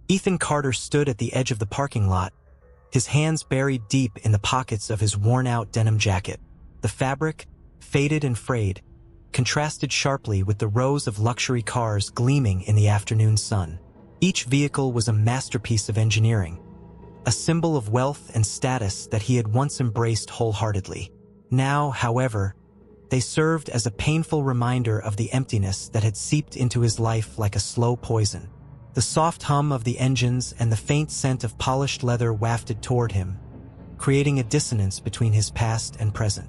Ethan Carter stood at the edge of the parking lot, his hands buried deep in the pockets of his worn-out denim jacket. The fabric, faded and frayed, contrasted sharply with the rows of luxury cars gleaming in the afternoon sun. Each vehicle was a masterpiece of engineering, a symbol of wealth and status that he had once embraced wholeheartedly. Now, however, they served as a painful reminder of the emptiness that had seeped into his life like a slow poison. The soft hum of the engines and the faint scent of polished leather wafted toward him, creating a dissonance between his past and present.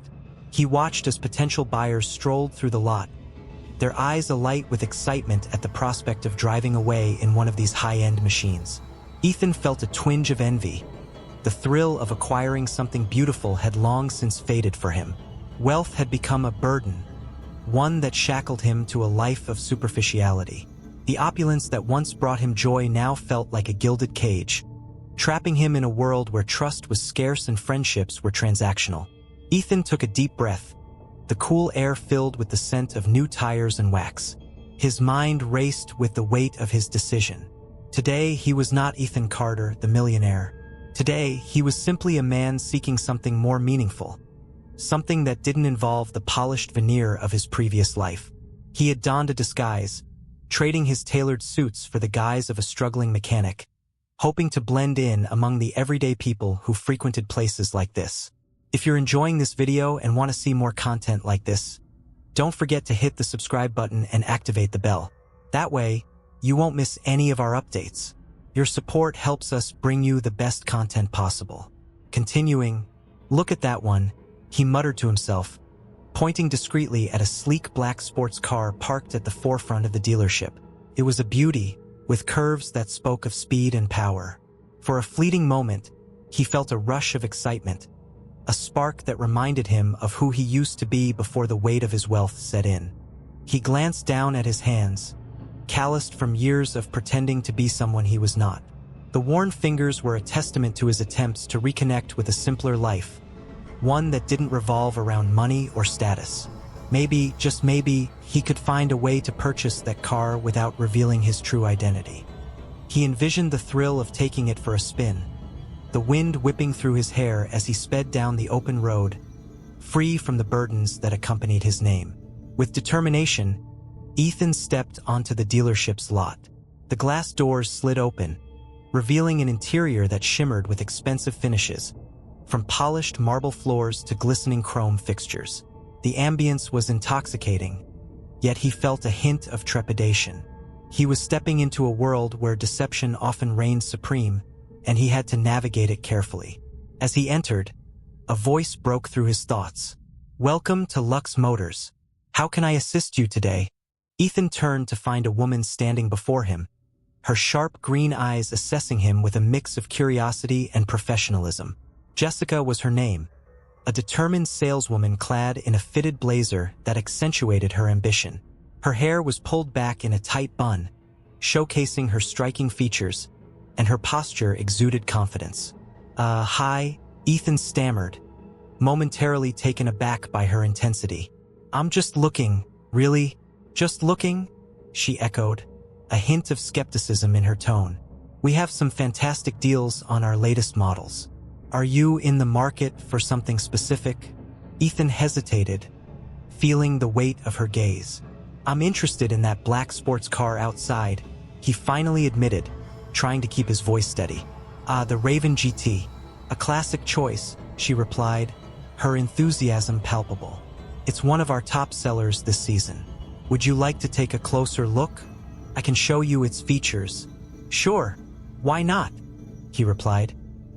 He watched as potential buyers strolled through the lot, their eyes alight with excitement at the prospect of driving away in one of these high-end machines. Ethan felt a twinge of envy. The thrill of acquiring something beautiful had long since faded for him. Wealth had become a burden, one that shackled him to a life of superficiality. The opulence that once brought him joy now felt like a gilded cage, trapping him in a world where trust was scarce and friendships were transactional. Ethan took a deep breath, the cool air filled with the scent of new tires and wax. His mind raced with the weight of his decision. Today, he was not Ethan Carter, the millionaire. Today, he was simply a man seeking something more meaningful, something that didn't involve the polished veneer of his previous life. He had donned a disguise, trading his tailored suits for the guise of a struggling mechanic, hoping to blend in among the everyday people who frequented places like this. If you're enjoying this video and want to see more content like this, don't forget to hit the subscribe button and activate the bell. That way, you won't miss any of our updates. Your support helps us bring you the best content possible. Continuing, look at that one, he muttered to himself, pointing discreetly at a sleek black sports car parked at the forefront of the dealership. It was a beauty, with curves that spoke of speed and power. For a fleeting moment, he felt a rush of excitement, a spark that reminded him of who he used to be before the weight of his wealth set in. He glanced down at his hands, calloused from years of pretending to be someone he was not. The worn fingers were a testament to his attempts to reconnect with a simpler life, one that didn't revolve around money or status. Maybe, just maybe, he could find a way to purchase that car without revealing his true identity. He envisioned the thrill of taking it for a spin, the wind whipping through his hair as he sped down the open road, free from the burdens that accompanied his name. With determination, Ethan stepped onto the dealership's lot. The glass doors slid open, revealing an interior that shimmered with expensive finishes, from polished marble floors to glistening chrome fixtures. The ambience was intoxicating, yet he felt a hint of trepidation. He was stepping into a world where deception often reigned supreme, and he had to navigate it carefully. As he entered, a voice broke through his thoughts. "Welcome to Lux Motors. How can I assist you today?" Ethan turned to find a woman standing before him, her sharp green eyes assessing him with a mix of curiosity and professionalism. Jessica was her name, a determined saleswoman clad in a fitted blazer that accentuated her ambition. Her hair was pulled back in a tight bun, showcasing her striking features, and her posture exuded confidence. Hi," Ethan stammered, momentarily taken aback by her intensity. "I'm just looking, really? Just looking?" she echoed, a hint of skepticism in her tone. "We have some fantastic deals on our latest models. Are you in the market for something specific?" Ethan hesitated, feeling the weight of her gaze. "I'm interested in that black sports car outside," he finally admitted, trying to keep his voice steady. The Raven GT. A classic choice," she replied, her enthusiasm palpable. "It's one of our top sellers this season. Would you like to take a closer look? I can show you its features." "Sure, why not?" he replied,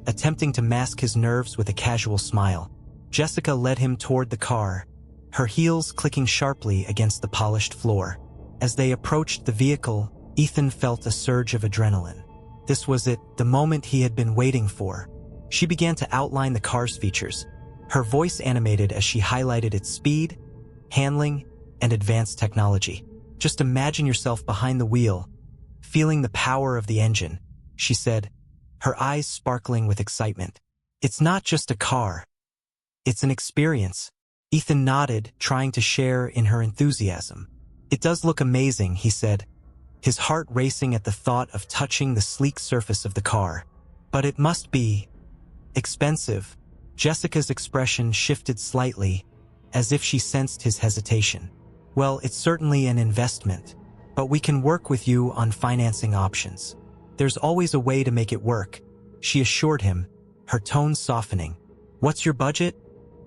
attempting to mask his nerves with a casual smile. Jessica led him toward the car, her heels clicking sharply against the polished floor. As they approached the vehicle, Ethan felt a surge of adrenaline. This was it, the moment he had been waiting for. She began to outline the car's features, her voice animated as she highlighted its speed, handling, and advanced technology. "Just imagine yourself behind the wheel, feeling the power of the engine," she said, her eyes sparkling with excitement. "It's not just a car. It's an experience." Ethan nodded, trying to share in her enthusiasm. "It does look amazing," he said, his heart racing at the thought of touching the sleek surface of the car. But it must be expensive. Jessica's expression shifted slightly, as if she sensed his hesitation. Well, it's certainly an investment, but we can work with you on financing options. There's always a way to make it work, she assured him, her tone softening. What's your budget?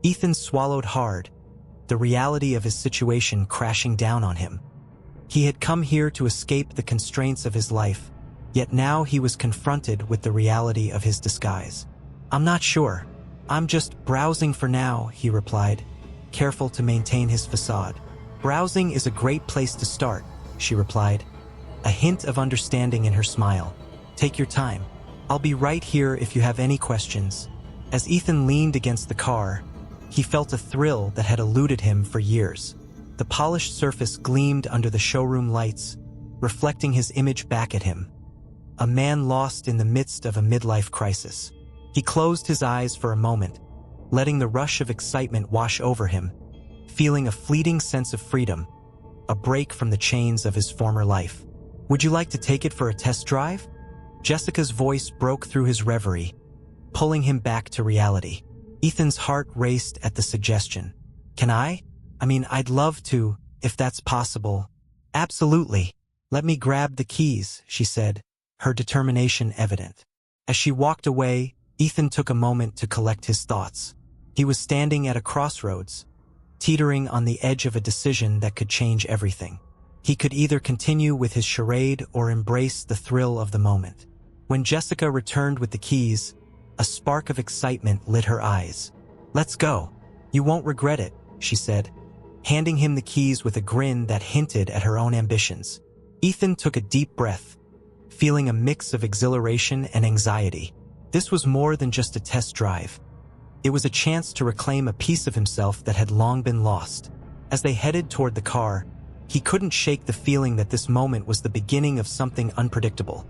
Ethan swallowed hard, the reality of his situation crashing down on him. He had come here to escape the constraints of his life, yet now he was confronted with the reality of his disguise. I'm not sure. I'm just browsing for now, he replied, careful to maintain his facade. Browsing is a great place to start, she replied, a hint of understanding in her smile. Take your time. I'll be right here if you have any questions. As Ethan leaned against the car, he felt a thrill that had eluded him for years. The polished surface gleamed under the showroom lights, reflecting his image back at him. A man lost in the midst of a midlife crisis. He closed his eyes for a moment, letting the rush of excitement wash over him, feeling a fleeting sense of freedom, a break from the chains of his former life. Would you like to take it for a test drive? Jessica's voice broke through his reverie, pulling him back to reality. Ethan's heart raced at the suggestion. Can I? I'd love to, if that's possible. Absolutely. Let me grab the keys, she said, her determination evident. As she walked away, Ethan took a moment to collect his thoughts. He was standing at a crossroads, teetering on the edge of a decision that could change everything. He could either continue with his charade or embrace the thrill of the moment. When Jessica returned with the keys, a spark of excitement lit her eyes. Let's go. You won't regret it, she said, handing him the keys with a grin that hinted at her own ambitions. Ethan took a deep breath, feeling a mix of exhilaration and anxiety. This was more than just a test drive. It was a chance to reclaim a piece of himself that had long been lost. As they headed toward the car, he couldn't shake the feeling that this moment was the beginning of something unpredictable.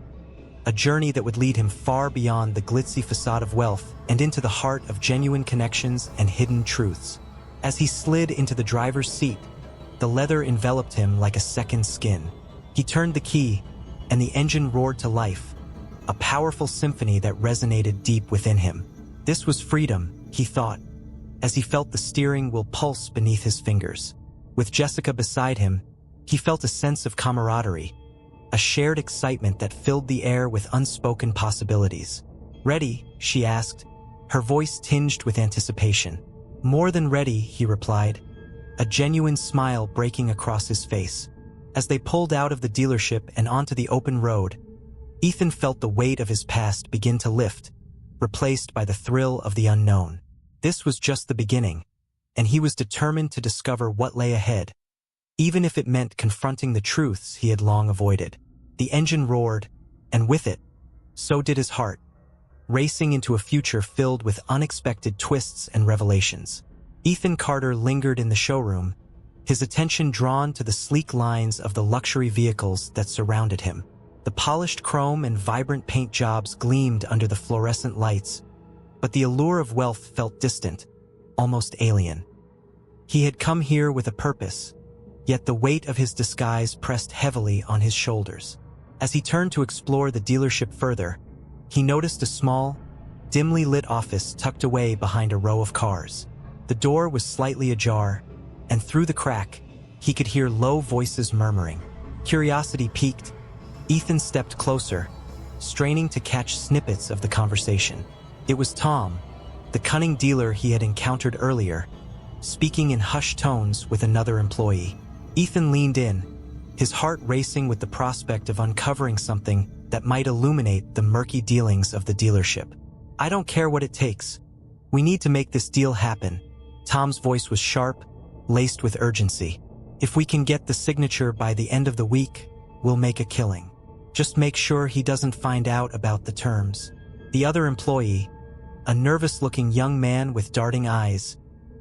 A journey that would lead him far beyond the glitzy facade of wealth and into the heart of genuine connections and hidden truths. As he slid into the driver's seat, the leather enveloped him like a second skin. He turned the key, and the engine roared to life, a powerful symphony that resonated deep within him. This was freedom, he thought, as he felt the steering wheel pulse beneath his fingers. With Jessica beside him, he felt a sense of camaraderie, a shared excitement that filled the air with unspoken possibilities. Ready? She asked, her voice tinged with anticipation. More than ready, he replied, a genuine smile breaking across his face. As they pulled out of the dealership and onto the open road, Ethan felt the weight of his past begin to lift, replaced by the thrill of the unknown. This was just the beginning, and he was determined to discover what lay ahead, even if it meant confronting the truths he had long avoided. The engine roared, and with it, so did his heart, racing into a future filled with unexpected twists and revelations. Ethan Carter lingered in the showroom, his attention drawn to the sleek lines of the luxury vehicles that surrounded him. The polished chrome and vibrant paint jobs gleamed under the fluorescent lights, but the allure of wealth felt distant, almost alien. He had come here with a purpose, yet the weight of his disguise pressed heavily on his shoulders. As he turned to explore the dealership further, he noticed a small, dimly lit office tucked away behind a row of cars. The door was slightly ajar, and through the crack, he could hear low voices murmuring. Curiosity piqued, Ethan stepped closer, straining to catch snippets of the conversation. It was Tom, the cunning dealer he had encountered earlier, speaking in hushed tones with another employee. Ethan leaned in, his heart racing with the prospect of uncovering something that might illuminate the murky dealings of the dealership. I don't care what it takes. We need to make this deal happen. Tom's voice was sharp, laced with urgency. If we can get the signature by the end of the week, we'll make a killing. Just make sure he doesn't find out about the terms. The other employee, a nervous-looking young man with darting eyes,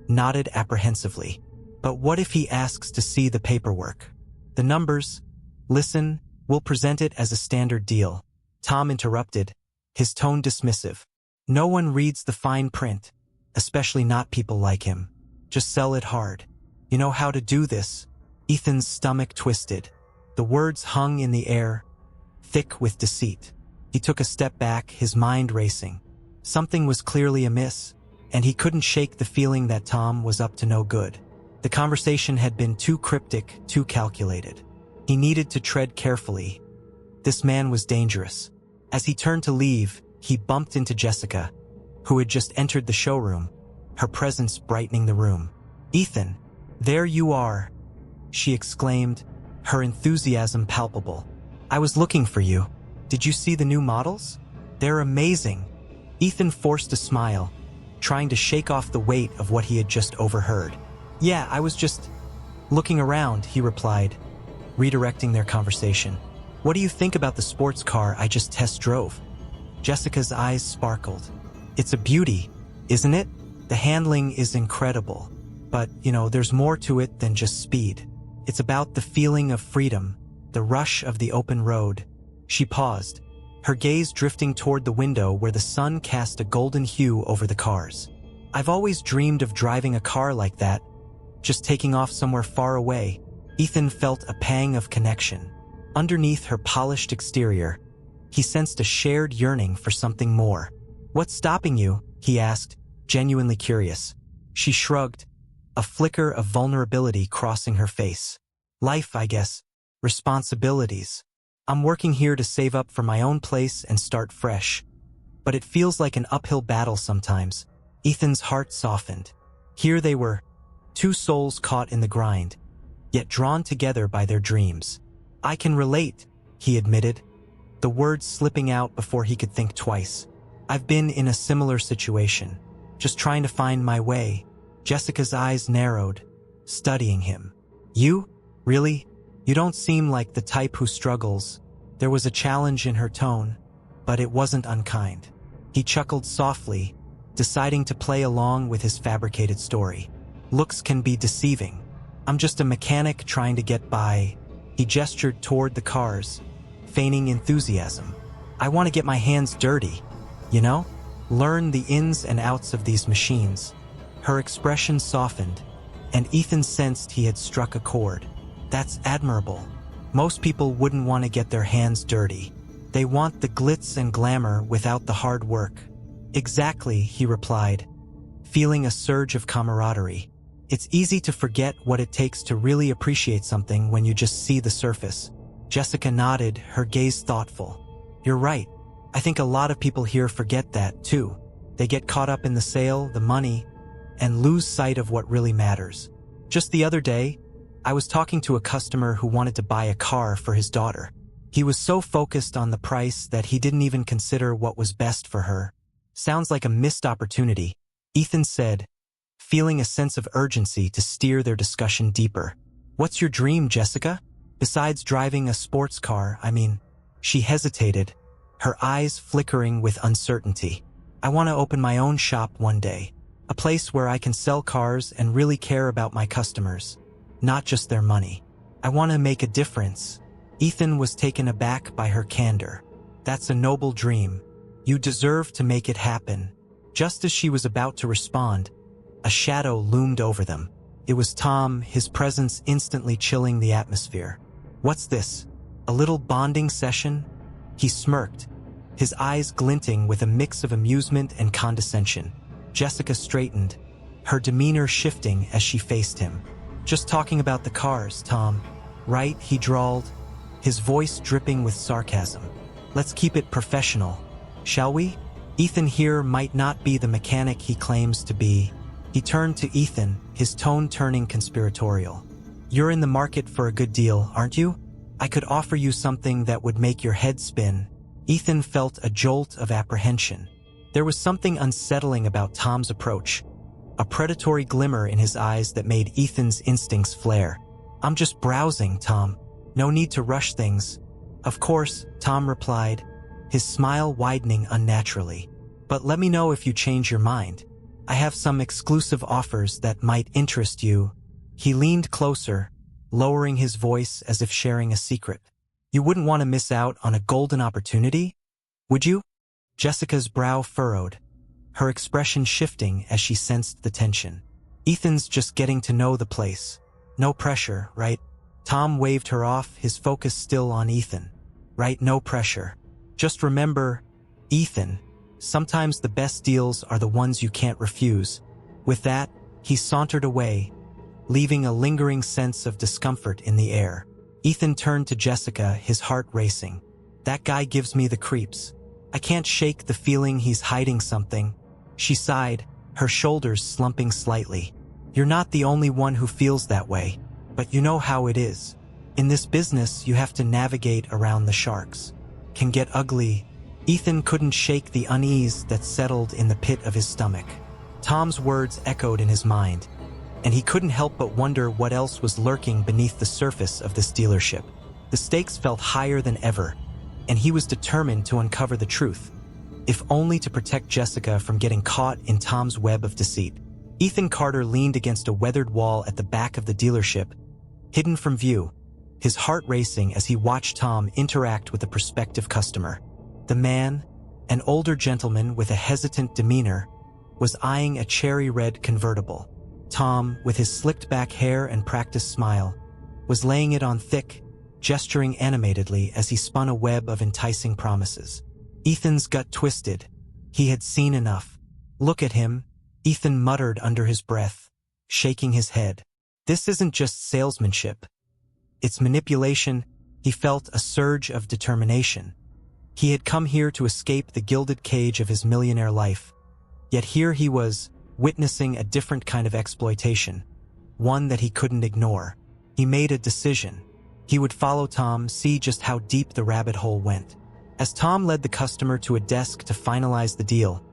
nodded apprehensively. But what if he asks to see the paperwork? The numbers? Listen, we'll present it as a standard deal. Tom interrupted, his tone dismissive. No one reads the fine print, especially not people like him. Just sell it hard. You know how to do this. Ethan's stomach twisted. The words hung in the air, thick with deceit. He took a step back, his mind racing. Something was clearly amiss, and he couldn't shake the feeling that Tom was up to no good. The conversation had been too cryptic, too calculated. He needed to tread carefully. This man was dangerous. As he turned to leave, he bumped into Jessica, who had just entered the showroom, her presence brightening the room. "Ethan, there you are," she exclaimed, her enthusiasm palpable. "I was looking for you. Did you see the new models? They're amazing." Ethan forced a smile, trying to shake off the weight of what he had just overheard. "Yeah, I was just looking around," he replied, redirecting their conversation. "What do you think about the sports car I just test drove?" Jessica's eyes sparkled. "It's a beauty, isn't it? The handling is incredible. But, there's more to it than just speed. It's about the feeling of freedom, the rush of the open road." She paused, her gaze drifting toward the window where the sun cast a golden hue over the cars. "I've always dreamed of driving a car like that, just taking off somewhere far away." Ethan felt a pang of connection. Underneath her polished exterior, he sensed a shared yearning for something more. "What's stopping you?" he asked, genuinely curious. She shrugged, a flicker of vulnerability crossing her face. "Life, I guess. Responsibilities. I'm working here to save up for my own place and start fresh. But it feels like an uphill battle sometimes." Ethan's heart softened. Here they were, two souls caught in the grind, yet drawn together by their dreams. "I can relate," he admitted, the words slipping out before he could think twice. "I've been in a similar situation, just trying to find my way." Jessica's eyes narrowed, studying him. "You? Really? You don't seem like the type who struggles." There was a challenge in her tone, but it wasn't unkind. He chuckled softly, deciding to play along with his fabricated story. "Looks can be deceiving. I'm just a mechanic trying to get by." He gestured toward the cars, feigning enthusiasm. "I want to get my hands dirty, learn the ins and outs of these machines." Her expression softened, and Ethan sensed he had struck a chord. "That's admirable. Most people wouldn't want to get their hands dirty. They want the glitz and glamour without the hard work." "Exactly," he replied, feeling a surge of camaraderie. "It's easy to forget what it takes to really appreciate something when you just see the surface." Jessica nodded, her gaze thoughtful. "You're right. I think a lot of people here forget that, too. They get caught up in the sale, the money, and lose sight of what really matters." Just the other day, I was talking to a customer who wanted to buy a car for his daughter. He was so focused on the price that he didn't even consider what was best for her. "Sounds like a missed opportunity," Ethan said, feeling a sense of urgency to steer their discussion deeper. "What's your dream, Jessica? Besides driving a sports car, She hesitated, her eyes flickering with uncertainty. "I want to open my own shop one day. A place where I can sell cars and really care about my customers, not just their money. I want to make a difference." Ethan was taken aback by her candor. "That's a noble dream. You deserve to make it happen." Just as she was about to respond, a shadow loomed over them. It was Tom, his presence instantly chilling the atmosphere. "What's this? A little bonding session?" He smirked, his eyes glinting with a mix of amusement and condescension. Jessica straightened, her demeanor shifting as she faced him. "Just talking about the cars, Tom. Right?" he drawled, his voice dripping with sarcasm. "Let's keep it professional, shall we?" Ethan here might not be the mechanic he claims to be. He turned to Ethan, his tone turning conspiratorial. "You're in the market for a good deal, aren't you? I could offer you something that would make your head spin." Ethan felt a jolt of apprehension. There was something unsettling about Tom's approach, a predatory glimmer in his eyes that made Ethan's instincts flare. "I'm just browsing, Tom. No need to rush things." "Of course," Tom replied, his smile widening unnaturally. "But let me know if you change your mind. I have some exclusive offers that might interest you." He leaned closer, lowering his voice as if sharing a secret. "You wouldn't want to miss out on a golden opportunity, would you?" Jessica's brow furrowed, her expression shifting as she sensed the tension. "Ethan's just getting to know the place. No pressure, right?" Tom waved her off, his focus still on Ethan. Right, no pressure. Just remember, Ethan, sometimes the best deals are the ones you can't refuse. With that, he sauntered away, leaving a lingering sense of discomfort in the air. Ethan turned to Jessica, his heart racing. That guy gives me the creeps. I can't shake the feeling he's hiding something. She sighed, her shoulders slumping slightly. You're not the only one who feels that way, but you know how it is. In this business, you have to navigate around the sharks. Can get ugly. Ethan couldn't shake the unease that settled in the pit of his stomach. Tom's words echoed in his mind, and he couldn't help but wonder what else was lurking beneath the surface of this dealership. The stakes felt higher than ever, and he was determined to uncover the truth, if only to protect Jessica from getting caught in Tom's web of deceit. Ethan Carter leaned against a weathered wall at the back of the dealership, hidden from view, his heart racing as he watched Tom interact with a prospective customer. The man, an older gentleman with a hesitant demeanor, was eyeing a cherry-red convertible. Tom, with his slicked-back hair and practiced smile, was laying it on thick, gesturing animatedly as he spun a web of enticing promises. Ethan's gut twisted. He had seen enough. Look at him, Ethan muttered under his breath, shaking his head. This isn't just salesmanship. It's manipulation. He felt a surge of determination. He had come here to escape the gilded cage of his millionaire life. Yet here he was, witnessing a different kind of exploitation, one that he couldn't ignore. He made a decision. He would follow Tom, see just how deep the rabbit hole went. As Tom led the customer to a desk to finalize the deal,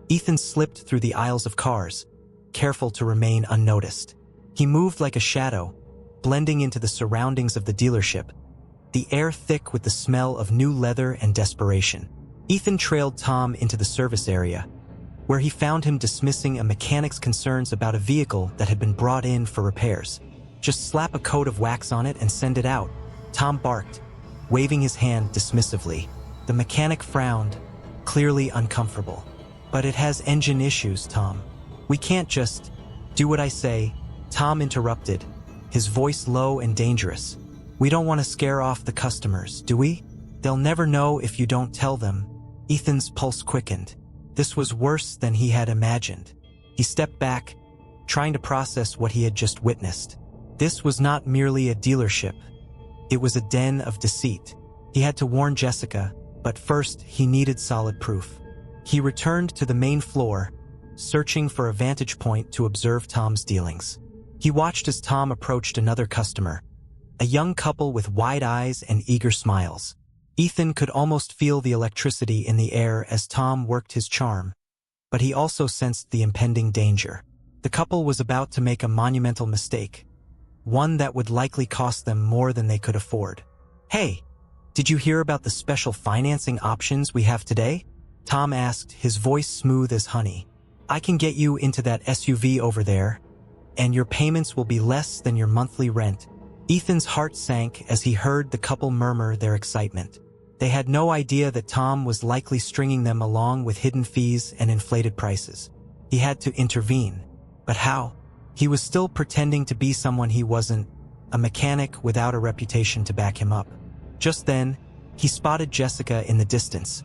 Ethan slipped through the aisles of cars, careful to remain unnoticed. He moved like a shadow, blending into the surroundings of the dealership, the air thick with the smell of new leather and desperation. Ethan trailed Tom into the service area, where he found him dismissing a mechanic's concerns about a vehicle that had been brought in for repairs. Just slap a coat of wax on it and send it out, Tom barked, waving his hand dismissively. The mechanic frowned, clearly uncomfortable. But it has engine issues, Tom. We can't just do what I say, Tom interrupted, his voice low and dangerous. We don't want to scare off the customers, do we? They'll never know if you don't tell them. Ethan's pulse quickened. This was worse than he had imagined. He stepped back, trying to process what he had just witnessed. This was not merely a dealership. It was a den of deceit. He had to warn Jessica, but first he needed solid proof. He returned to the main floor, searching for a vantage point to observe Tom's dealings. He watched as Tom approached another customer, a young couple with wide eyes and eager smiles. Ethan could almost feel the electricity in the air as Tom worked his charm, but he also sensed the impending danger. The couple was about to make a monumental mistake, one that would likely cost them more than they could afford. Hey, did you hear about the special financing options we have today? Tom asked, his voice smooth as honey. I can get you into that SUV over there, and your payments will be less than your monthly rent. Ethan's heart sank as he heard the couple murmur their excitement. They had no idea that Tom was likely stringing them along with hidden fees and inflated prices. He had to intervene. But how? He was still pretending to be someone he wasn't, a mechanic without a reputation to back him up. Just then, he spotted Jessica in the distance,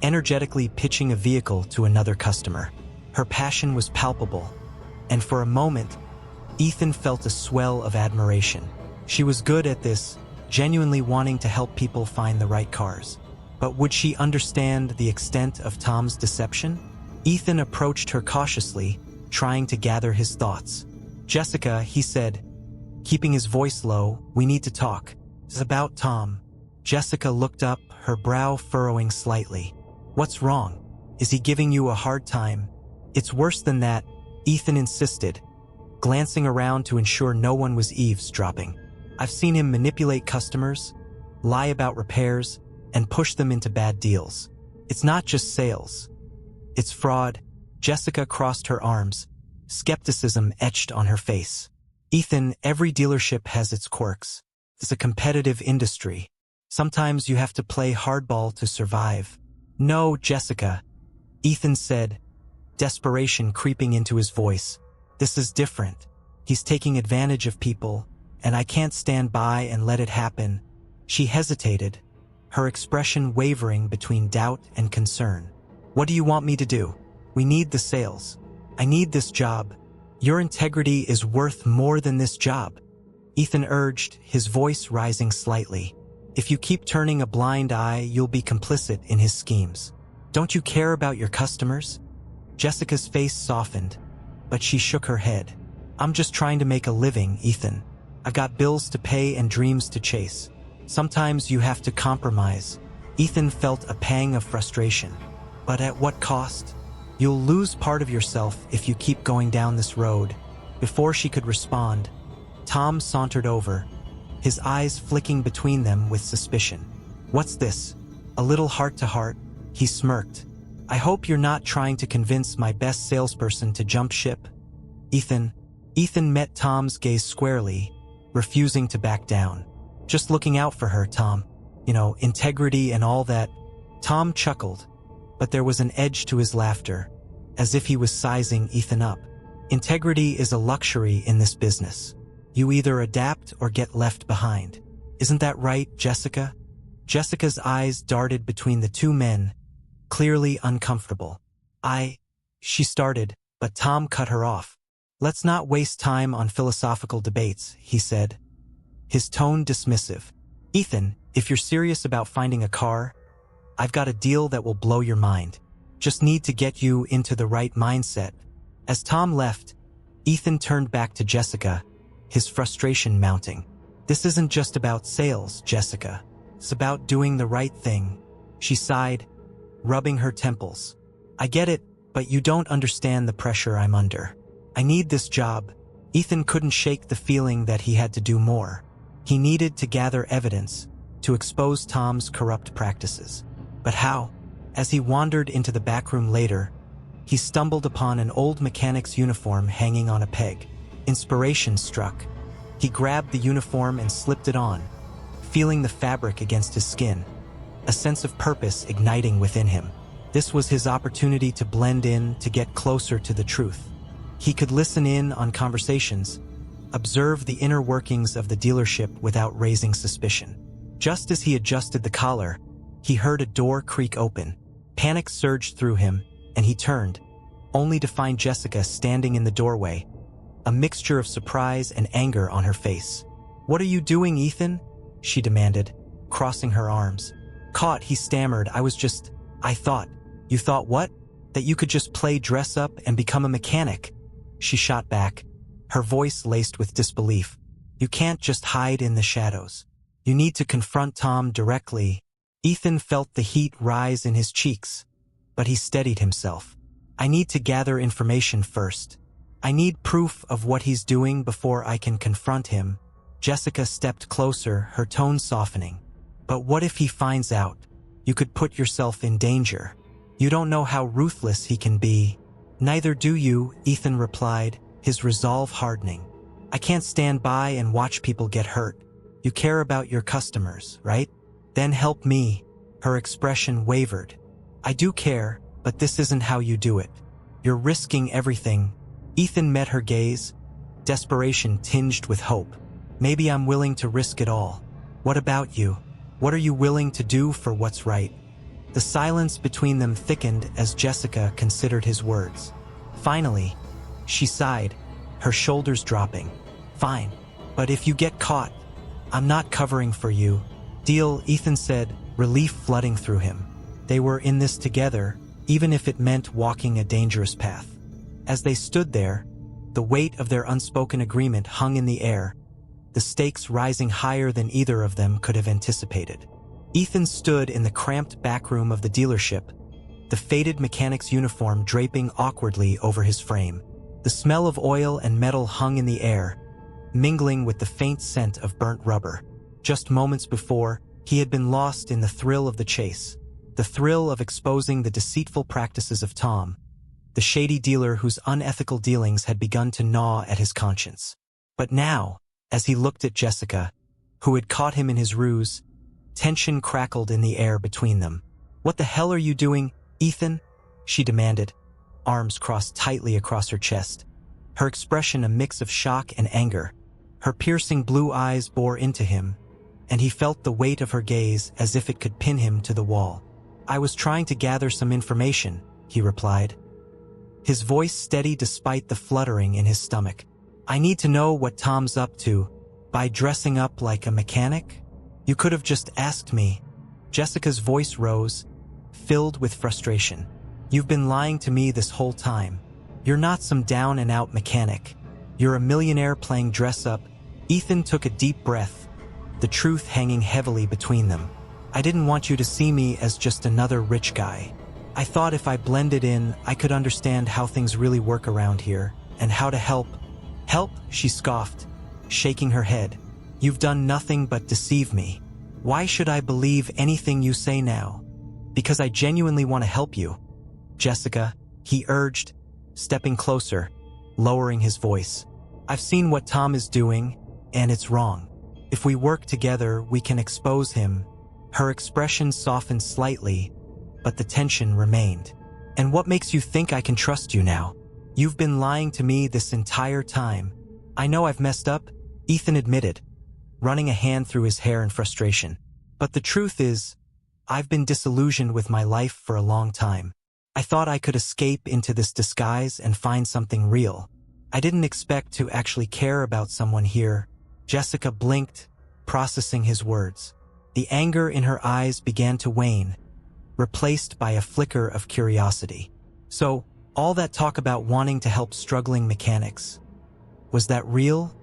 energetically pitching a vehicle to another customer. Her passion was palpable, and for a moment, Ethan felt a swell of admiration. She was good at this, genuinely wanting to help people find the right cars. But would she understand the extent of Tom's deception? Ethan approached her cautiously, trying to gather his thoughts. Jessica, he said, keeping his voice low, we need to talk. It's about Tom. Jessica looked up, her brow furrowing slightly. What's wrong? Is he giving you a hard time? It's worse than that, Ethan insisted, glancing around to ensure no one was eavesdropping. I've seen him manipulate customers, lie about repairs, and push them into bad deals. It's not just sales. It's fraud. Jessica crossed her arms, skepticism etched on her face. Ethan, every dealership has its quirks. It's a competitive industry. Sometimes you have to play hardball to survive. No, Jessica, Ethan said, desperation creeping into his voice. This is different. He's taking advantage of people, and I can't stand by and let it happen." She hesitated, her expression wavering between doubt and concern. "What do you want me to do? We need the sales. I need this job. Your integrity is worth more than this job," Ethan urged, his voice rising slightly. "If you keep turning a blind eye, you'll be complicit in his schemes. Don't you care about your customers?" Jessica's face softened, but she shook her head. "I'm just trying to make a living, Ethan. I've got bills to pay and dreams to chase. Sometimes you have to compromise." Ethan felt a pang of frustration. "But at what cost? You'll lose part of yourself if you keep going down this road." Before she could respond, Tom sauntered over, his eyes flicking between them with suspicion. "What's this? A little heart-to-heart?" He smirked. "I hope you're not trying to convince my best salesperson to jump ship." Ethan met Tom's gaze squarely, refusing to back down. "Just looking out for her, Tom. You know, integrity and all that." Tom chuckled, but there was an edge to his laughter, as if he was sizing Ethan up. "Integrity is a luxury in this business. You either adapt or get left behind. Isn't that right, Jessica?" Jessica's eyes darted between the two men, clearly uncomfortable. She started, but Tom cut her off. "Let's not waste time on philosophical debates," he said, his tone dismissive. "Ethan, if you're serious about finding a car, I've got a deal that will blow your mind. Just need to get you into the right mindset." As Tom left, Ethan turned back to Jessica, his frustration mounting. "This isn't just about sales, Jessica. It's about doing the right thing." She sighed, rubbing her temples. "I get it, but you don't understand the pressure I'm under. I need this job." Ethan couldn't shake the feeling that he had to do more. He needed to gather evidence, to expose Tom's corrupt practices. But how? As he wandered into the back room later, he stumbled upon an old mechanic's uniform hanging on a peg. Inspiration struck. He grabbed the uniform and slipped it on, feeling the fabric against his skin, a sense of purpose igniting within him. This was his opportunity to blend in, to get closer to the truth. He could listen in on conversations, observe the inner workings of the dealership without raising suspicion. Just as he adjusted the collar, he heard a door creak open. Panic surged through him, and he turned, only to find Jessica standing in the doorway, a mixture of surprise and anger on her face. "What are you doing, Ethan?" she demanded, crossing her arms. "Caught," he stammered. I thought." "You thought what? That you could just play dress up and become a mechanic?" She shot back, her voice laced with disbelief. "You can't just hide in the shadows. You need to confront Tom directly." Ethan felt the heat rise in his cheeks, but he steadied himself. "I need to gather information first. I need proof of what he's doing before I can confront him." Jessica stepped closer, her tone softening. "But what if he finds out? You could put yourself in danger. You don't know how ruthless he can be." "Neither do you," Ethan replied, his resolve hardening. "I can't stand by and watch people get hurt. You care about your customers, right? Then help me." Her expression wavered. "I do care, but this isn't how you do it. You're risking everything." Ethan met her gaze, desperation tinged with hope. "Maybe I'm willing to risk it all. What about you? What are you willing to do for what's right?" The silence between them thickened as Jessica considered his words. Finally, she sighed, her shoulders dropping. "Fine, but if you get caught, I'm not covering for you." "Deal," Ethan said, relief flooding through him. They were in this together, even if it meant walking a dangerous path. As they stood there, the weight of their unspoken agreement hung in the air, the stakes rising higher than either of them could have anticipated. Ethan stood in the cramped back room of the dealership, the faded mechanic's uniform draping awkwardly over his frame. The smell of oil and metal hung in the air, mingling with the faint scent of burnt rubber. Just moments before, he had been lost in the thrill of the chase, the thrill of exposing the deceitful practices of Tom, the shady dealer whose unethical dealings had begun to gnaw at his conscience. But now, as he looked at Jessica, who had caught him in his ruse, tension crackled in the air between them. "What the hell are you doing, Ethan?" she demanded, arms crossed tightly across her chest, her expression a mix of shock and anger. Her piercing blue eyes bore into him, and he felt the weight of her gaze as if it could pin him to the wall. "I was trying to gather some information," he replied, his voice steady despite the fluttering in his stomach. "I need to know what Tom's up to. By dressing up like a mechanic? You could have just asked me." Jessica's voice rose, filled with frustration. "You've been lying to me this whole time. You're not some down-and-out mechanic. You're a millionaire playing dress-up." Ethan took a deep breath, the truth hanging heavily between them. "I didn't want you to see me as just another rich guy. I thought if I blended in, I could understand how things really work around here, and how to help." "Help?" she scoffed, shaking her head. "You've done nothing but deceive me. Why should I believe anything you say now?" "Because I genuinely want to help you, Jessica," he urged, stepping closer, lowering his voice. "I've seen what Tom is doing, and it's wrong. If we work together, we can expose him." Her expression softened slightly, but the tension remained. "And what makes you think I can trust you now? You've been lying to me this entire time." "I know I've messed up," Ethan admitted, running a hand through his hair in frustration. "But the truth is, I've been disillusioned with my life for a long time. I thought I could escape into this disguise and find something real. I didn't expect to actually care about someone here." Jessica blinked, processing his words. The anger in her eyes began to wane, replaced by a flicker of curiosity. "So, all that talk about wanting to help struggling mechanics, was that real?"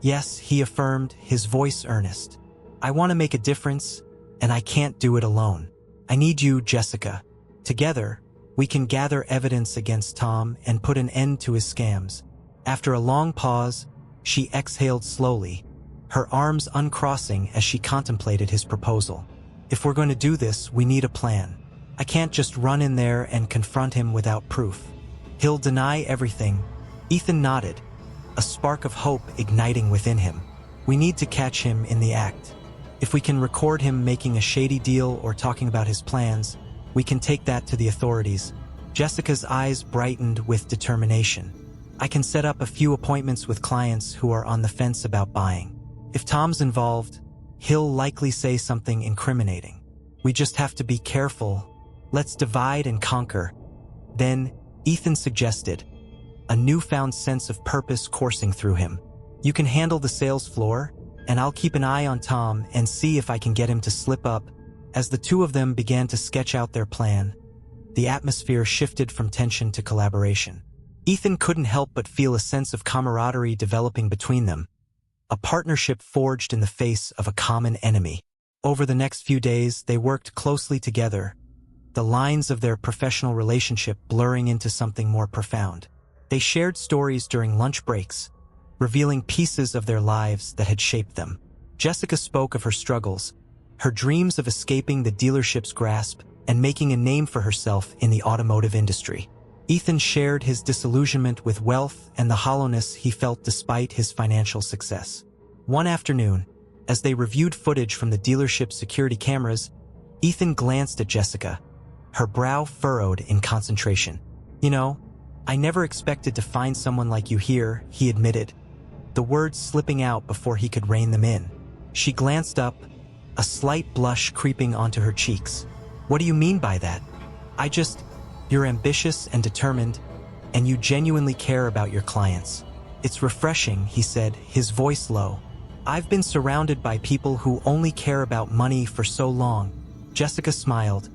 "Yes," he affirmed, his voice earnest. "I want to make a difference, and I can't do it alone. I need you, Jessica. Together, we can gather evidence against Tom and put an end to his scams." After a long pause, she exhaled slowly, her arms uncrossing as she contemplated his proposal. "If we're going to do this, we need a plan. I can't just run in there and confront him without proof. He'll deny everything." Ethan nodded, a spark of hope igniting within him. "We need to catch him in the act. If we can record him making a shady deal or talking about his plans, we can take that to the authorities." Jessica's eyes brightened with determination. "I can set up a few appointments with clients who are on the fence about buying. If Tom's involved, he'll likely say something incriminating. We just have to be careful. Let's divide and conquer." Then, Ethan suggested, a newfound sense of purpose coursing through him. "You can handle the sales floor, and I'll keep an eye on Tom and see if I can get him to slip up." As the two of them began to sketch out their plan, the atmosphere shifted from tension to collaboration. Ethan couldn't help but feel a sense of camaraderie developing between them, a partnership forged in the face of a common enemy. Over the next few days, they worked closely together, the lines of their professional relationship blurring into something more profound. They shared stories during lunch breaks, revealing pieces of their lives that had shaped them. Jessica spoke of her struggles, her dreams of escaping the dealership's grasp and making a name for herself in the automotive industry. Ethan shared his disillusionment with wealth and the hollowness he felt despite his financial success. One afternoon, as they reviewed footage from the dealership's security cameras, Ethan glanced at Jessica, her brow furrowed in concentration. "You know, I never expected to find someone like you here," he admitted, the words slipping out before he could rein them in. She glanced up, a slight blush creeping onto her cheeks. "What do you mean by that?" You're ambitious and determined, and you genuinely care about your clients. It's refreshing," he said, his voice low. "I've been surrounded by people who only care about money for so long." Jessica smiled,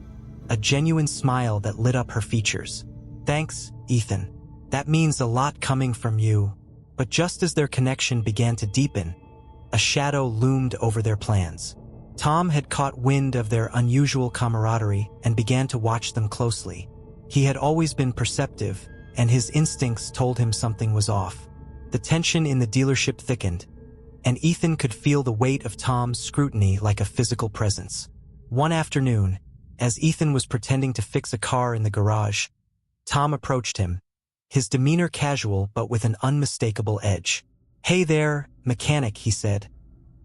a genuine smile that lit up her features. "Thanks, Ethan. That means a lot coming from you." But just as their connection began to deepen, a shadow loomed over their plans. Tom had caught wind of their unusual camaraderie and began to watch them closely. He had always been perceptive, and his instincts told him something was off. The tension in the dealership thickened, and Ethan could feel the weight of Tom's scrutiny like a physical presence. One afternoon, as Ethan was pretending to fix a car in the garage, Tom approached him, his demeanor casual but with an unmistakable edge. "Hey there, mechanic," he said,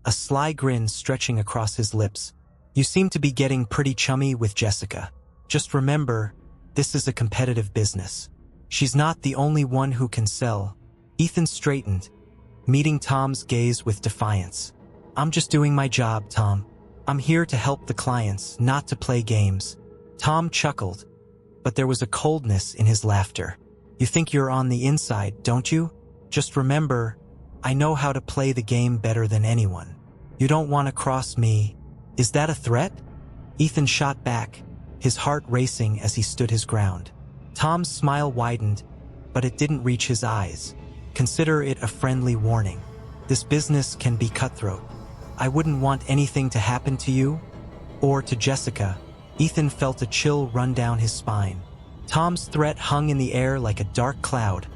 a sly grin stretching across his lips. "You seem to be getting pretty chummy with Jessica. Just remember, this is a competitive business. She's not the only one who can sell." Ethan straightened, meeting Tom's gaze with defiance. "I'm just doing my job, Tom. I'm here to help the clients, not to play games." Tom chuckled, but there was a coldness in his laughter. "You think you're on the inside, don't you? Just remember, I know how to play the game better than anyone. You don't want to cross me. Is that a threat?" Ethan shot back, his heart racing as he stood his ground. Tom's smile widened, but it didn't reach his eyes. "Consider it a friendly warning. This business can be cutthroat. I wouldn't want anything to happen to you or to Jessica." Ethan felt a chill run down his spine. Tom's threat hung in the air like a dark cloud,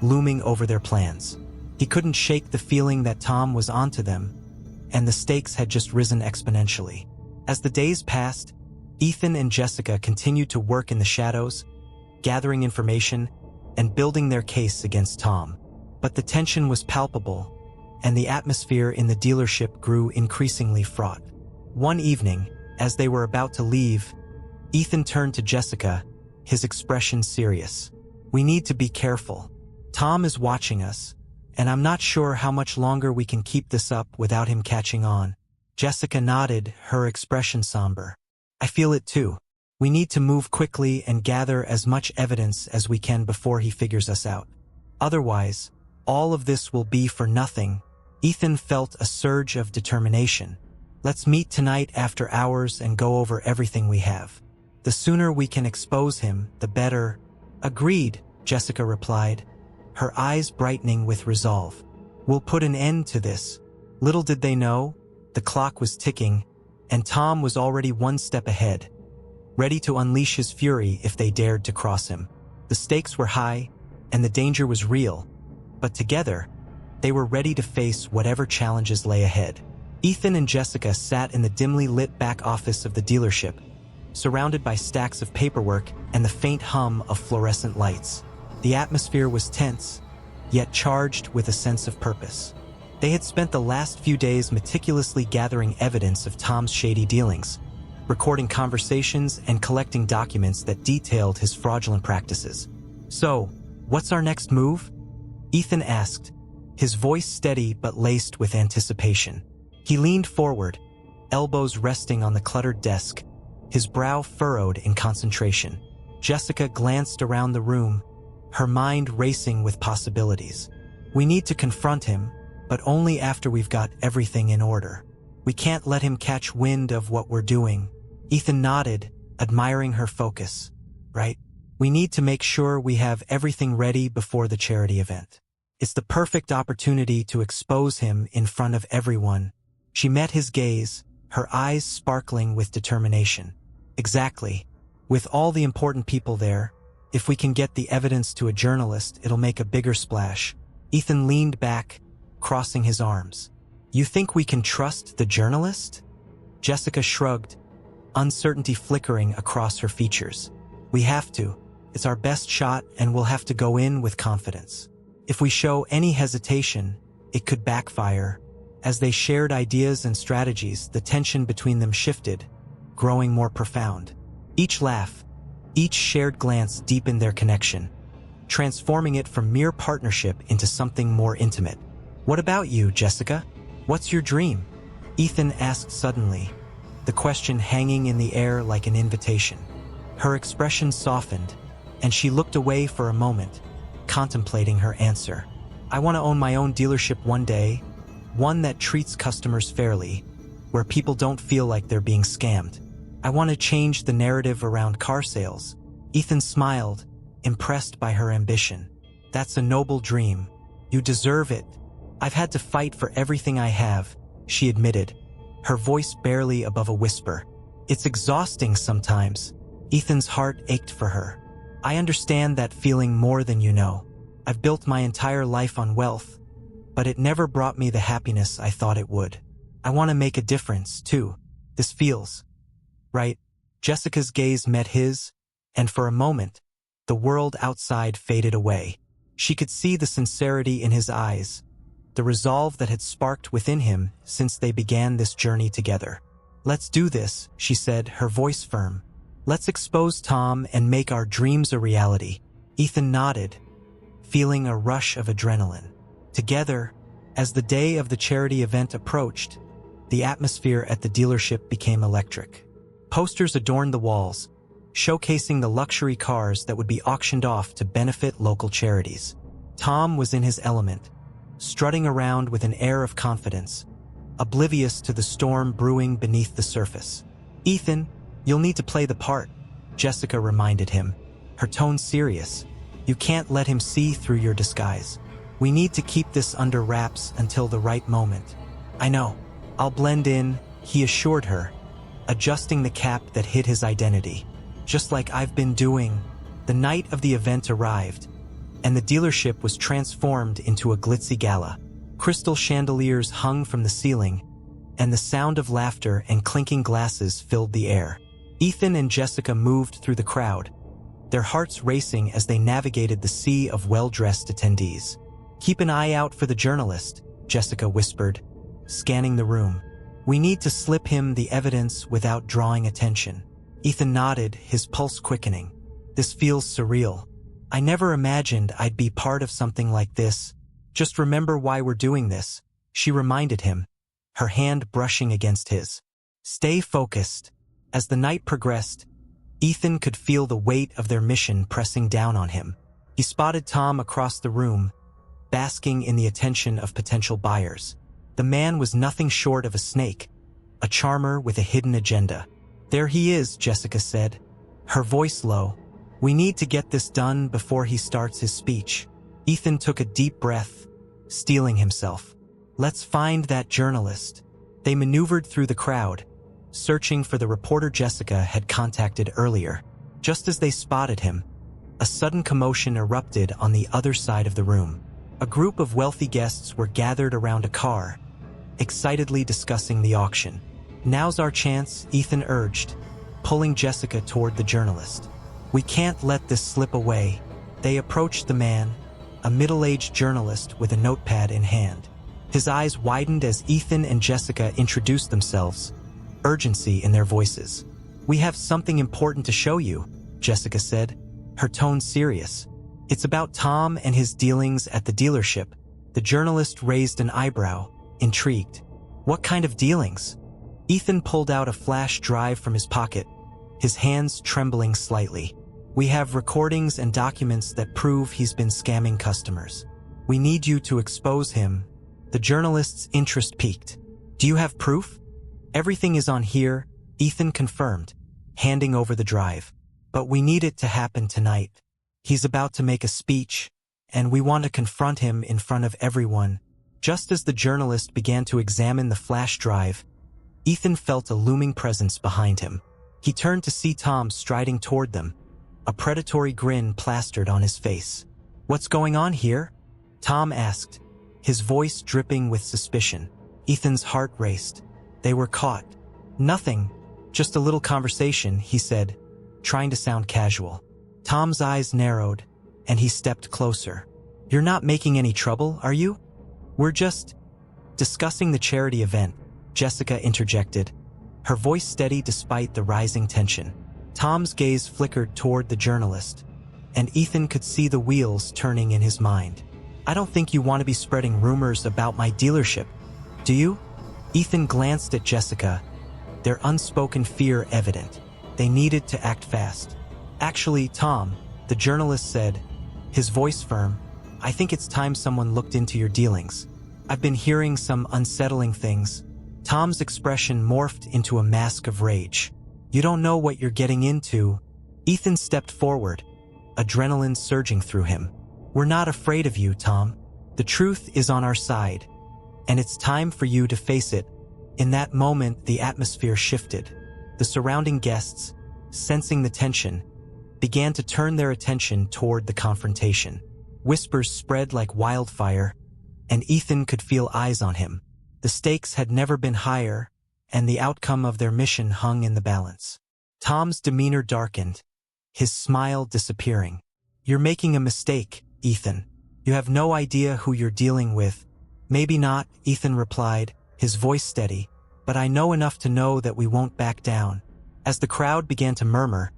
looming over their plans. He couldn't shake the feeling that Tom was onto them, and the stakes had just risen exponentially. As the days passed, Ethan and Jessica continued to work in the shadows, gathering information and building their case against Tom. But the tension was palpable, and the atmosphere in the dealership grew increasingly fraught. One evening, as they were about to leave, Ethan turned to Jessica, his expression serious. "We need to be careful. Tom is watching us, and I'm not sure how much longer we can keep this up without him catching on." Jessica nodded, her expression somber. "I feel it too. We need to move quickly and gather as much evidence as we can before he figures us out. Otherwise, all of this will be for nothing." Ethan felt a surge of determination. "Let's meet tonight after hours and go over everything we have. The sooner we can expose him, the better." "Agreed," Jessica replied, her eyes brightening with resolve. "We'll put an end to this." Little did they know, the clock was ticking, and Tom was already one step ahead, ready to unleash his fury if they dared to cross him. The stakes were high, and the danger was real, but together, they were ready to face whatever challenges lay ahead. Ethan and Jessica sat in the dimly lit back office of the dealership, surrounded by stacks of paperwork and the faint hum of fluorescent lights. The atmosphere was tense, yet charged with a sense of purpose. They had spent the last few days meticulously gathering evidence of Tom's shady dealings, recording conversations and collecting documents that detailed his fraudulent practices. "So, what's our next move?" Ethan asked, his voice steady but laced with anticipation. He leaned forward, elbows resting on the cluttered desk, his brow furrowed in concentration. Jessica glanced around the room, her mind racing with possibilities. "We need to confront him, but only after we've got everything in order. We can't let him catch wind of what we're doing." Ethan nodded, admiring her focus. "Right. We need to make sure we have everything ready before the charity event. It's the perfect opportunity to expose him in front of everyone." She met his gaze, her eyes sparkling with determination. "Exactly. With all the important people there, if we can get the evidence to a journalist, it'll make a bigger splash." Ethan leaned back, crossing his arms. "You think we can trust the journalist?" Jessica shrugged, uncertainty flickering across her features. "We have to. It's our best shot, and we'll have to go in with confidence. If we show any hesitation, it could backfire." As they shared ideas and strategies, the tension between them shifted, growing more profound. Each laugh, each shared glance deepened their connection, transforming it from mere partnership into something more intimate. "What about you, Jessica? What's your dream?" Ethan asked suddenly, the question hanging in the air like an invitation. Her expression softened, and she looked away for a moment, contemplating her answer. "I want to own my own dealership one day, one that treats customers fairly, where people don't feel like they're being scammed. I want to change the narrative around car sales." Ethan smiled, impressed by her ambition. "That's a noble dream. You deserve it." "I've had to fight for everything I have," she admitted, her voice barely above a whisper. "It's exhausting sometimes." Ethan's heart ached for her. "I understand that feeling more than you know. I've built my entire life on wealth, but it never brought me the happiness I thought it would. I want to make a difference, too. This feels right." Jessica's gaze met his, and for a moment, the world outside faded away. She could see the sincerity in his eyes, the resolve that had sparked within him since they began this journey together. "Let's do this," she said, her voice firm. "Let's expose Tom and make our dreams a reality." Ethan nodded, feeling a rush of adrenaline. Together, As the day of the charity event approached, the atmosphere at the dealership became electric. Posters adorned the walls, showcasing the luxury cars that would be auctioned off to benefit local charities. Tom was in his element, strutting around with an air of confidence, oblivious to the storm brewing beneath the surface. "Ethan, you'll need to play the part," Jessica reminded him, her tone serious. "You can't let him see through your disguise. We need to keep this under wraps until the right moment." "I know. I'll blend in," he assured her, adjusting the cap that hid his identity. "Just like I've been doing." The night of the event arrived, and the dealership was transformed into a glitzy gala. Crystal chandeliers hung from the ceiling, and the sound of laughter and clinking glasses filled the air. Ethan and Jessica moved through the crowd, their hearts racing as they navigated the sea of well-dressed attendees. "Keep an eye out for the journalist," Jessica whispered, scanning the room. "We need to slip him the evidence without drawing attention." Ethan nodded, his pulse quickening. "This feels surreal. I never imagined I'd be part of something like this. Just remember why we're doing this," she reminded him, her hand brushing against his. "Stay focused." As the night progressed, Ethan could feel the weight of their mission pressing down on him. He spotted Tom across the room, basking in the attention of potential buyers. The man was nothing short of a snake, a charmer with a hidden agenda. "There he is," Jessica said, her voice low. "We need to get this done before he starts his speech." Ethan took a deep breath, steeling himself. "Let's find that journalist." They maneuvered through the crowd, searching for the reporter Jessica had contacted earlier. Just as they spotted him, a sudden commotion erupted on the other side of the room. A group of wealthy guests were gathered around a car, excitedly discussing the auction. "Now's our chance," Ethan urged, pulling Jessica toward the journalist. "We can't let this slip away." They approached the man, a middle-aged journalist with a notepad in hand. His eyes widened as Ethan and Jessica introduced themselves, urgency in their voices. "We have something important to show you," Jessica said, her tone serious. "It's about Tom and his dealings at the dealership." The journalist raised an eyebrow, intrigued. "What kind of dealings?" Ethan pulled out a flash drive from his pocket, his hands trembling slightly. "We have recordings and documents that prove he's been scamming customers. We need you to expose him." The journalist's interest peaked. "Do you have proof?" "Everything is on here," Ethan confirmed, handing over the drive. "But we need it to happen tonight. He's about to make a speech, and we want to confront him in front of everyone." Just as the journalist began to examine the flash drive, Ethan felt a looming presence behind him. He turned to see Tom striding toward them, a predatory grin plastered on his face. "What's going on here?" Tom asked, his voice dripping with suspicion. Ethan's heart raced. They were caught. "Nothing, just a little conversation," he said, trying to sound casual. Tom's eyes narrowed, and he stepped closer. "You're not making any trouble, are you?" "We're just discussing the charity event," Jessica interjected, her voice steady despite the rising tension. Tom's gaze flickered toward the journalist, and Ethan could see the wheels turning in his mind. "I don't think you want to be spreading rumors about my dealership, do you?" Ethan glanced at Jessica, their unspoken fear evident. They needed to act fast. "Actually, Tom," the journalist said, his voice firm, "I think it's time someone looked into your dealings. I've been hearing some unsettling things." Tom's expression morphed into a mask of rage. "You don't know what you're getting into." Ethan stepped forward, adrenaline surging through him. "We're not afraid of you, Tom. The truth is on our side, and it's time for you to face it." In that moment, the atmosphere shifted. The surrounding guests, sensing the tension, began to turn their attention toward the confrontation. Whispers spread like wildfire, and Ethan could feel eyes on him. The stakes had never been higher, and the outcome of their mission hung in the balance. Tom's demeanor darkened, his smile disappearing. "You're making a mistake, Ethan. You have no idea who you're dealing with." "Maybe not," Ethan replied, his voice steady, "but I know enough to know that we won't back down." As the crowd began to murmur,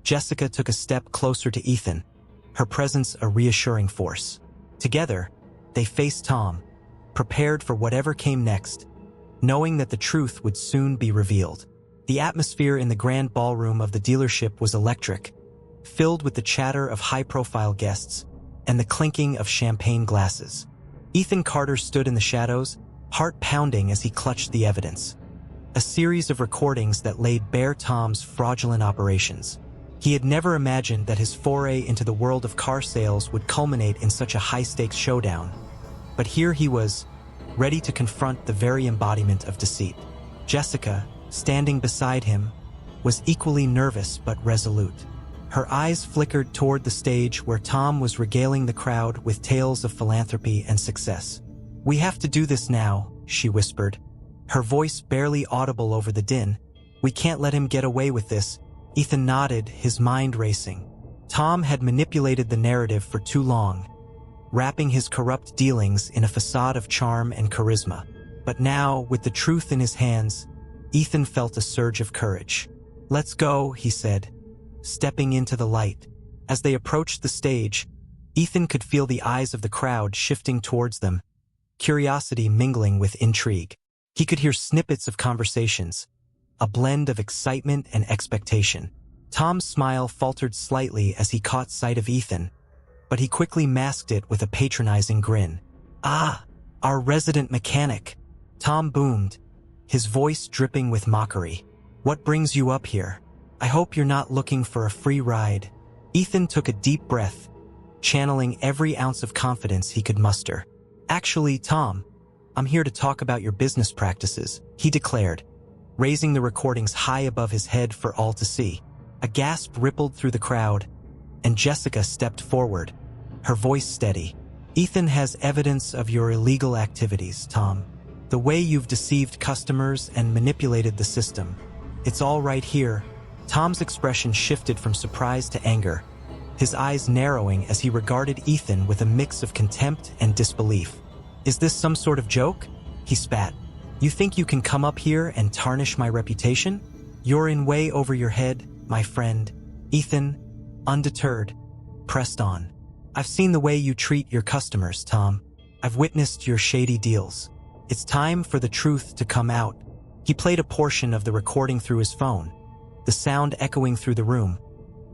Jessica took a step closer to Ethan, her presence a reassuring force. Together, they faced Tom, prepared for whatever came next, knowing that the truth would soon be revealed. The atmosphere in the grand ballroom of the dealership was electric, filled with the chatter of high-profile guests and the clinking of champagne glasses. Ethan Carter stood in the shadows, heart pounding as he clutched the evidence. A series of recordings that laid bare Tom's fraudulent operations. He had never imagined that his foray into the world of car sales would culminate in such a high-stakes showdown. But here he was, ready to confront the very embodiment of deceit. Jessica, standing beside him, was equally nervous but resolute. Her eyes flickered toward the stage where Tom was regaling the crowd with tales of philanthropy and success. "We have to do this now," she whispered, her voice barely audible over the din. "We can't let him get away with this." Ethan nodded, his mind racing. Tom had manipulated the narrative for too long, wrapping his corrupt dealings in a facade of charm and charisma. But now, with the truth in his hands, Ethan felt a surge of courage. "Let's go," he said, stepping into the light. As they approached the stage, Ethan could feel the eyes of the crowd shifting towards them, curiosity mingling with intrigue. He could hear snippets of conversations, a blend of excitement and expectation. Tom's smile faltered slightly as he caught sight of Ethan, but he quickly masked it with a patronizing grin. "Ah, our resident mechanic," Tom boomed, his voice dripping with mockery. "What brings you up here? I hope you're not looking for a free ride." Ethan took a deep breath, channeling every ounce of confidence he could muster. "Actually, Tom, I'm here to talk about your business practices," he declared, raising the recordings high above his head for all to see. A gasp rippled through the crowd, and Jessica stepped forward, her voice steady. "Ethan has evidence of your illegal activities, Tom. The way you've deceived customers and manipulated the system. It's all right here." Tom's expression shifted from surprise to anger, his eyes narrowing as he regarded Ethan with a mix of contempt and disbelief. "Is this some sort of joke?" he spat. "You think you can come up here and tarnish my reputation? You're in way over your head, my friend." Ethan, undeterred, pressed on. "I've seen the way you treat your customers, Tom. I've witnessed your shady deals. It's time for the truth to come out." He played a portion of the recording through his phone, the sound echoing through the room,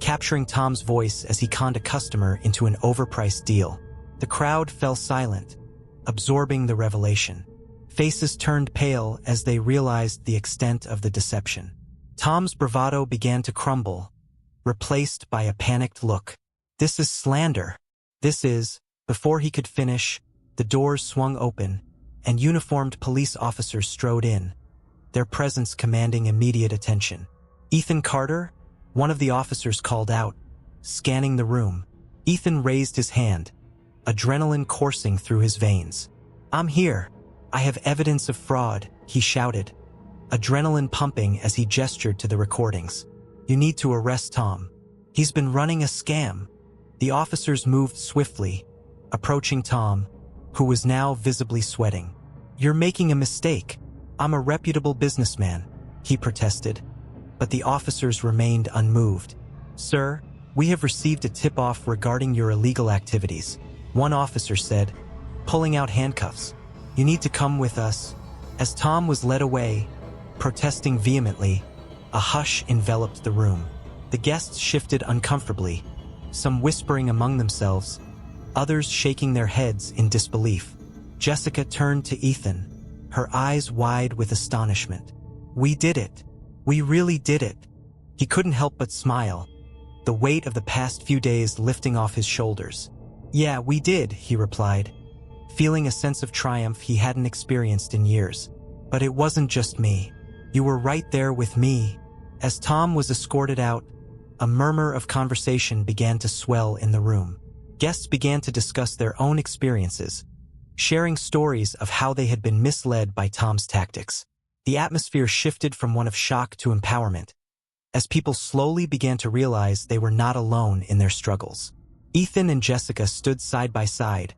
capturing Tom's voice as he conned a customer into an overpriced deal. The crowd fell silent, absorbing the revelation. Faces turned pale as they realized the extent of the deception. Tom's bravado began to crumble, replaced by a panicked look. "This is slander. This is..." Before he could finish, the doors swung open, and uniformed police officers strode in, their presence commanding immediate attention. "Ethan Carter?" one of the officers called out, scanning the room. Ethan raised his hand, adrenaline coursing through his veins. "I'm here. I have evidence of fraud," he shouted, adrenaline pumping as he gestured to the recordings. "You need to arrest Tom. He's been running a scam." The officers moved swiftly, approaching Tom, who was now visibly sweating. "You're making a mistake. I'm a reputable businessman," he protested. But the officers remained unmoved. "Sir, we have received a tip-off regarding your illegal activities," one officer said, pulling out handcuffs. "You need to come with us." As Tom was led away, protesting vehemently, a hush enveloped the room. The guests shifted uncomfortably, some whispering among themselves, others shaking their heads in disbelief. Jessica turned to Ethan, her eyes wide with astonishment. "We did it. We really did it." He couldn't help but smile, the weight of the past few days lifting off his shoulders. "Yeah, we did," he replied, feeling a sense of triumph he hadn't experienced in years. "But it wasn't just me. You were right there with me." As Tom was escorted out, a murmur of conversation began to swell in the room. Guests began to discuss their own experiences, sharing stories of how they had been misled by Tom's tactics. The atmosphere shifted from one of shock to empowerment, as people slowly began to realize they were not alone in their struggles. Ethan and Jessica stood side by side,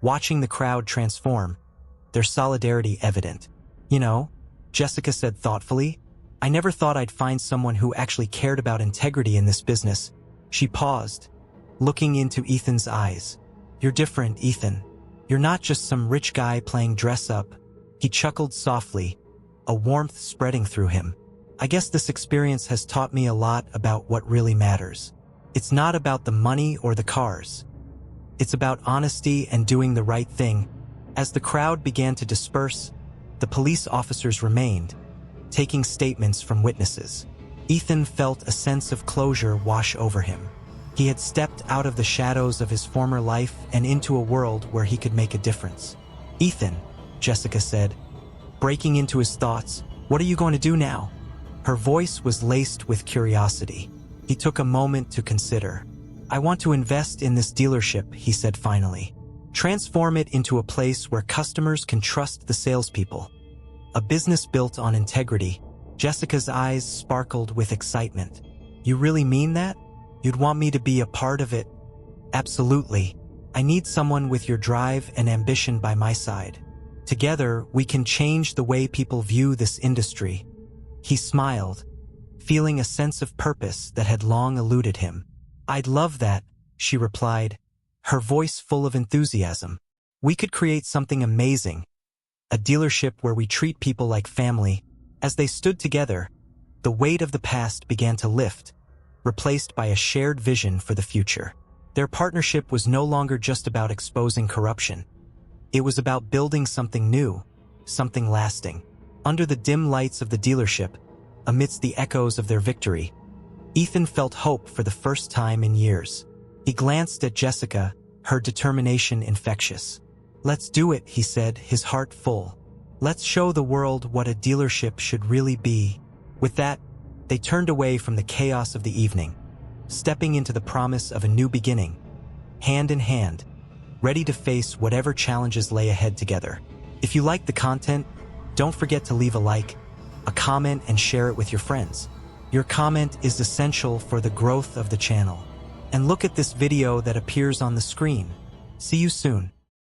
watching the crowd transform, their solidarity evident. "You know," Jessica said thoughtfully, "I never thought I'd find someone who actually cared about integrity in this business." She paused, looking into Ethan's eyes. "You're different, Ethan. You're not just some rich guy playing dress-up. He chuckled softly, a warmth spreading through him. I guess this experience has taught me a lot about what really matters. It's not about the money or the cars. It's about honesty and doing the right thing. As the crowd began to disperse, the police officers remained, taking statements from witnesses. Ethan felt a sense of closure wash over him. He had stepped out of the shadows of his former life and into a world where he could make a difference. "Ethan," Jessica said, breaking into his thoughts, "what are you going to do now?" Her voice was laced with curiosity. He took a moment to consider. "I want to invest in this dealership," he said finally. "Transform it into a place where customers can trust the salespeople. A business built on integrity." Jessica's eyes sparkled with excitement. "You really mean that? You'd want me to be a part of it?" "Absolutely. I need someone with your drive and ambition by my side. Together, we can change the way people view this industry." He smiled, feeling a sense of purpose that had long eluded him. "I'd love that," she replied, her voice full of enthusiasm. "We could create something amazing. A dealership where we treat people like family." As they stood together, the weight of the past began to lift, replaced by a shared vision for the future. Their partnership was no longer just about exposing corruption. It was about building something new, something lasting. Under the dim lights of the dealership, amidst the echoes of their victory, Ethan felt hope for the first time in years. He glanced at Jessica, her determination infectious. "Let's do it," he said, his heart full. "Let's show the world what a dealership should really be." With that, they turned away from the chaos of the evening, stepping into the promise of a new beginning, hand in hand, ready to face whatever challenges lay ahead together. If you like the content, don't forget to leave a like, a comment, and share it with your friends. Your comment is essential for the growth of the channel. And look at this video that appears on the screen. See you soon.